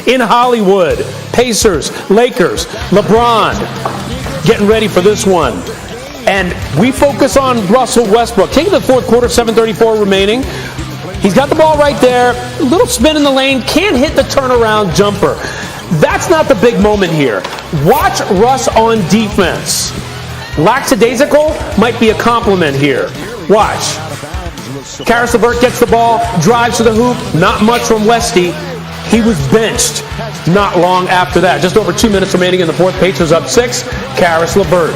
in Hollywood. Pacers, Lakers, LeBron getting ready for this one. And we focus on Russell Westbrook. Taking the fourth quarter, 7:34 remaining. He's got the ball right there. A little spin in the lane. Can't hit the turnaround jumper. That's not the big moment here. Watch Russ on defense. Lackadaisical might be a compliment here. Watch. Caris LeVert gets the ball, drives to the hoop. Not much from Westy. He was benched not long after that. Just over 2 minutes remaining in the fourth. Pacers up 6. Caris LeVert.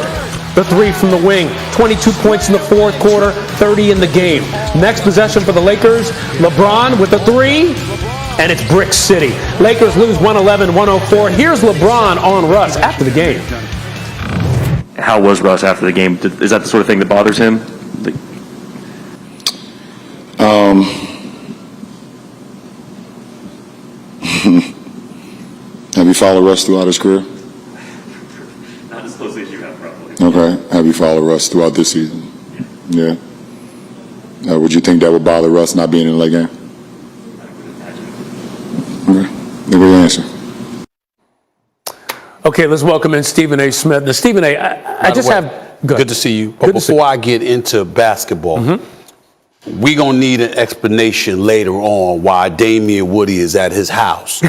The three from the wing. 22 points in the fourth quarter, 30 in the game. Next possession for the Lakers. LeBron with the three. And it's Brick City. Lakers lose 111-104. Here's LeBron on Russ after the game. How was Russ after the game? Is that the sort of thing that bothers him? Have you followed Russ throughout his career? Not as closely as you have, probably. Okay. Have you followed Russ throughout this season? Yeah. Would you think that would bother Russ not being in the late game? Okay. Good answer. Okay, let's welcome in Stephen A. Smith. Now, Stephen A., I just have... Good to see you. But before I get into basketball, we're going to need an explanation later on why Damian Woody is at his house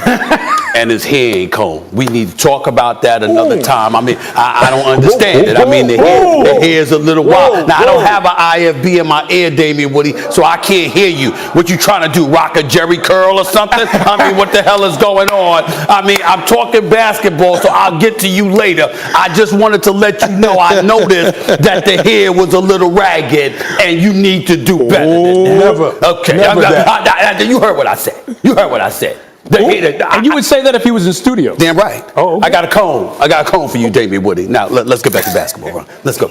and his hair ain't combed. We need to talk about that another time. I mean, I don't understand it. I mean, the hair's a little wild. Now, I don't have an IFB in my ear, Damian Woody, so I can't hear you. What you trying to do, rock a Jerry curl or something? I mean, what the hell is going on? I mean, I'm talking basketball, so I'll get to you later. I just wanted to let you know I noticed that the hair was a little ragged and you need to do better. Never. Okay. Never You heard what I said. You heard what I said. And you would say that if he was in studio. Damn right. Oh, okay. I got a comb. I got a comb for you, Damian Woody. Now let's get back to basketball, bro. Let's go.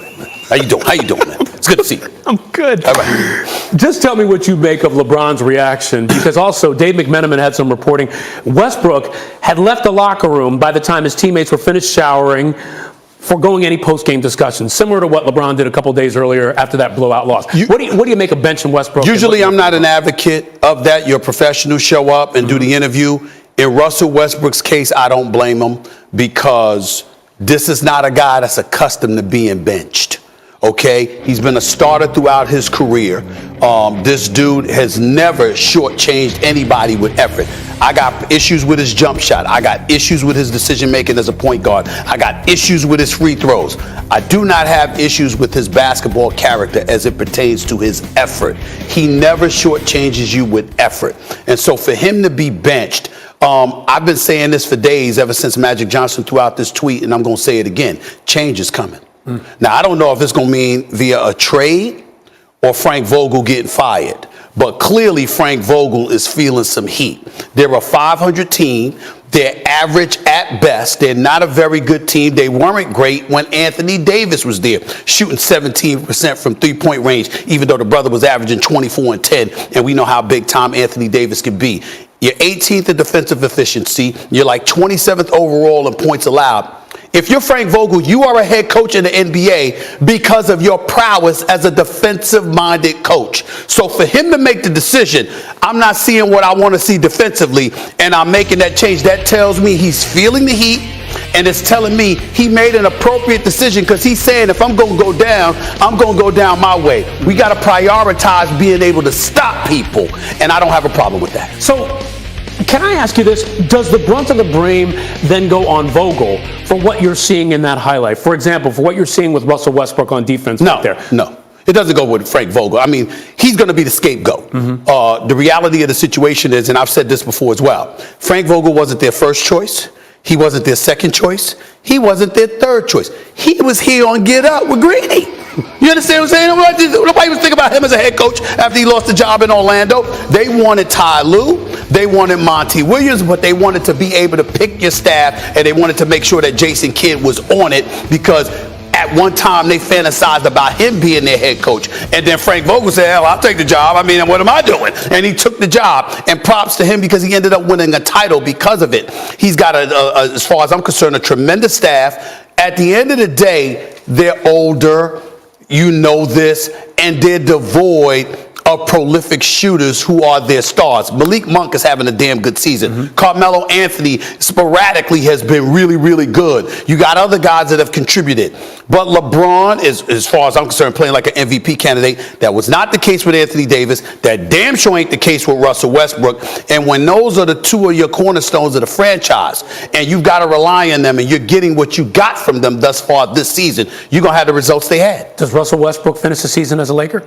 How you doing? How you doing, man? It's good to see you. I'm good. All right. Just tell me what you make of LeBron's reaction, because also Dave McMenamin had some reporting. Westbrook had left the locker room by the time his teammates were finished showering, foregoing any post-game discussions, similar to what LeBron did a couple days earlier after that blowout loss. What do you make of benching Westbrook? Usually I'm not an advocate of that. You're a professional, show up and do the interview. In Russell Westbrook's case, I don't blame him because this is not a guy that's accustomed to being benched. Okay, he's been a starter throughout his career. This dude has never shortchanged anybody with effort. I got issues with his jump shot. I got issues with his decision making as a point guard. I got issues with his free throws. I do not have issues with his basketball character as it pertains to his effort. He never shortchanges you with effort. And so for him to be benched, I've been saying this for days, ever since Magic Johnson threw out this tweet, and I'm going to say it again. Change is coming. Now, I don't know if it's going to mean via a trade or Frank Vogel getting fired, but clearly Frank Vogel is feeling some heat. They're a 500 team. They're average at best. They're not a very good team. They weren't great when Anthony Davis was there, shooting 17% from three-point range, even though the brother was averaging 24 and 10, and we know how big time Anthony Davis can be. You're 18th in defensive efficiency. You're like 27th overall in points allowed. If you're Frank Vogel, you are a head coach in the NBA because of your prowess as a defensive-minded coach. So for him to make the decision, I'm not seeing what I want to see defensively, and I'm making that change. That tells me he's feeling the heat, and it's telling me he made an appropriate decision because he's saying if I'm going to go down, I'm going to go down my way. We got to prioritize being able to stop people, and I don't have a problem with that. So, can I ask you this? Does the brunt of the blame then go on Vogel for what you're seeing in that highlight? For example, for what you're seeing with Russell Westbrook on defense right there? No. It doesn't go with Frank Vogel. I mean, he's going to be the scapegoat. The reality of the situation is, and I've said this before as well, Frank Vogel wasn't their first choice. He wasn't their second choice. He wasn't their third choice. He was here on Get Up with Greeny. You understand what I'm saying? Nobody was thinking about him as a head coach after he lost the job in Orlando. They wanted Ty Lue. They wanted Monty Williams, but they wanted to be able to pick your staff, and they wanted to make sure that Jason Kidd was on it because at one time they fantasized about him being their head coach. And then Frank Vogel said, hell, I'll take the job. I mean, what am I doing? And he took the job, and props to him because he ended up winning a title because of it. He's got, as far as I'm concerned, a tremendous staff. At the end of the day, they're older, you know this, and they're devoid of prolific shooters who are their stars. Malik Monk is having a damn good season. Carmelo Anthony sporadically has been really, really good. You got other guys that have contributed. But LeBron is, as far as I'm concerned, playing like an MVP candidate. That was not the case with Anthony Davis. That damn sure ain't the case with Russell Westbrook. And when those are the two of your cornerstones of the franchise, and you've got to rely on them, and you're getting what you got from them thus far this season, you're going to have the results they had. Does Russell Westbrook finish the season as a Laker?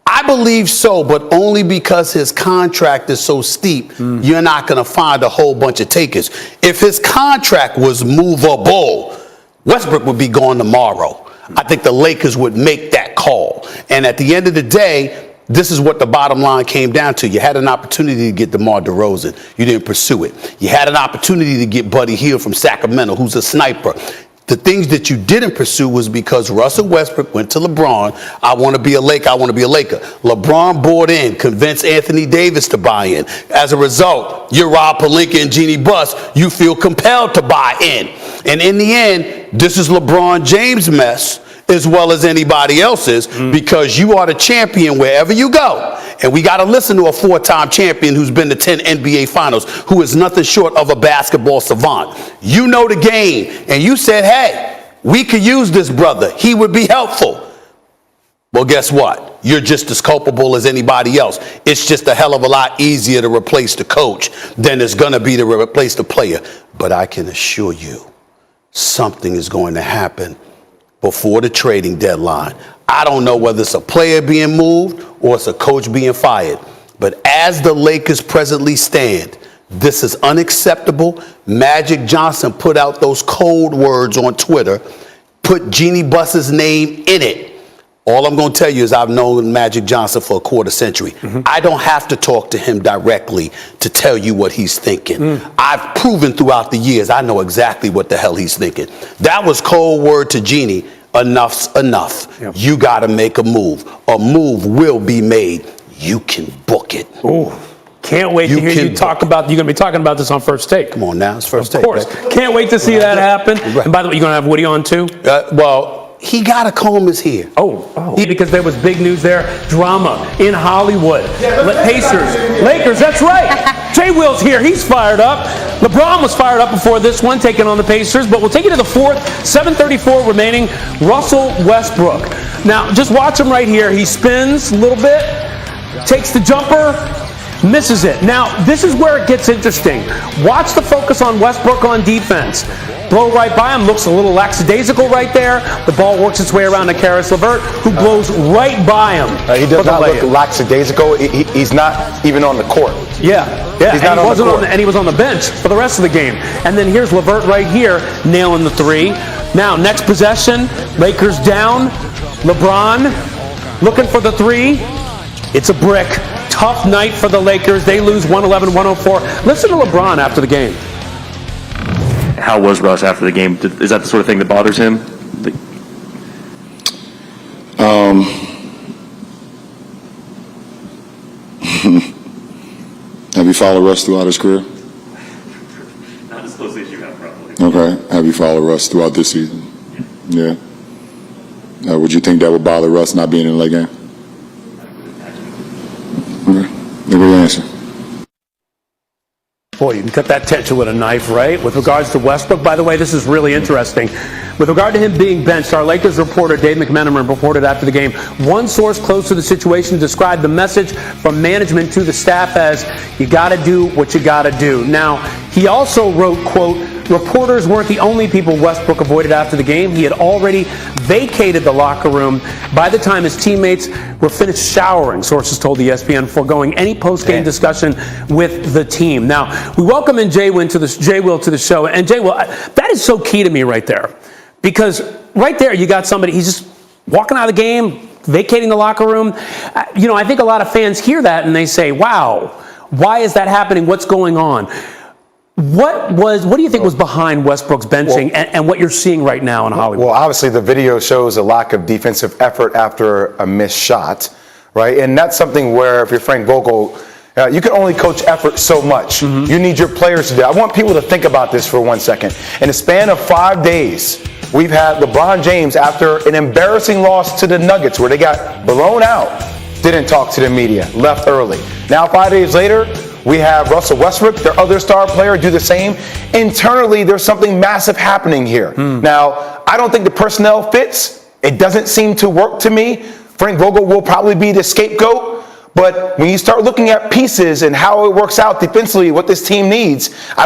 I believe so, but only because his contract is so steep, you're not going to find a whole bunch of takers. If his contract was movable, Westbrook would be gone tomorrow. I think the Lakers would make that call. And at the end of the day, this is what the bottom line came down to. You had an opportunity to get DeMar DeRozan. You didn't pursue it. You had an opportunity to get Buddy Hield from Sacramento, who's a sniper. The things that you didn't pursue was because Russell Westbrook went to LeBron. I want to be a Laker. I want to be a Laker. LeBron bought in, convinced Anthony Davis to buy in. As a result, you're Rob Pelinka and Jeannie Buss. You feel compelled to buy in. And in the end, this is LeBron James' mess as well as anybody else's, because you are the champion wherever you go. And we got to listen to a 4-time champion who's been to 10 NBA Finals, who is nothing short of a basketball savant. You know the game, and you said, hey, we could use this brother. He would be helpful. Well, guess what? You're just as culpable as anybody else. It's just a hell of a lot easier to replace the coach than it's going to be to replace the player. But I can assure you, something is going to happen before the trading deadline. I don't know whether it's a player being moved or it's a coach being fired. But as the Lakers presently stand, this is unacceptable. Magic Johnson put out those cold words on Twitter, put Jeannie Buss's name in it. All I'm going to tell you is I've known Magic Johnson for a quarter century. I don't have to talk to him directly to tell you what he's thinking. I've proven throughout the years I know exactly what the hell he's thinking. That was cold word to Jeannie. Enough's enough. Yep. You got to make a move. A move will be made. You can book it. Ooh. Can't wait to hear you talk about. You're going to be talking about this on First Take. Come on now, it's First Take. Of course. Baby. Can't wait to see that happen. Right. And by the way, you're going to have Woody on too? He got to comb his hair. Because there was big news there. Drama in Hollywood. Pacers, Lakers, that's right. Jay Will's here. He's fired up. LeBron was fired up before this one, taking on the Pacers. But we'll take you to the fourth. 7:34 remaining. Russell Westbrook. Now, just watch him right here. He spins a little bit, takes the jumper, misses it. Now, this is where it gets interesting. Watch the focus on Westbrook on defense. Blow right by him, looks a little lackadaisical right there. The ball works its way around to Karis LeVert, who blows right by him. He does not look lackadaisical. He's not even on the court. Yeah. He's not on the court. And he was on the bench for the rest of the game. And then here's LeVert right here, nailing the three. Now, next possession, Lakers down. LeBron looking for the three. It's a brick. Tough night for the Lakers. They lose 111-104. Listen to LeBron after the game. How was Russ after the game? Is that the sort of thing that bothers him? Have you followed Russ throughout his career? Not as closely as you have, probably. Okay. Have you followed Russ throughout this season? Yeah. Would you think that would bother Russ not being in the late game? Okay. Good answer. Boy, you can cut that tension with a knife, right? With regards to Westbrook, by the way, this is really interesting. With regard to him being benched, our Lakers reporter Dave McMenamin reported after the game, one source close to the situation described the message from management to the staff as, you got to do what you got to do. Now, he also wrote, quote, reporters weren't the only people Westbrook avoided after the game. He had already vacated the locker room by the time his teammates were finished showering, sources told ESPN, foregoing any post-game discussion with the team. Now, we welcome in Jay Will to the show. And Jay Will, that is so key to me right there. Because right there you got somebody, he's just walking out of the game, vacating the locker room. I think a lot of fans hear that and they say, wow, why is that happening? What's going on? What do you think was behind Westbrook's benching and what you're seeing right now in Hollywood? Well, obviously the video shows a lack of defensive effort after a missed shot, right? And that's something where if you're Frank Vogel, you can only coach effort so much. You need your players to do. I want people to think about this for 1 second. In the span of 5 days, we've had LeBron James, after an embarrassing loss to the Nuggets where they got blown out, didn't talk to the media, left early. Now 5 days later, we have Russell Westbrook, their other star player, do the same. Internally, there's something massive happening here. Now, I don't think the personnel fits. It doesn't seem to work to me. Frank Vogel will probably be the scapegoat. But when you start looking at pieces and how it works out defensively, what this team needs,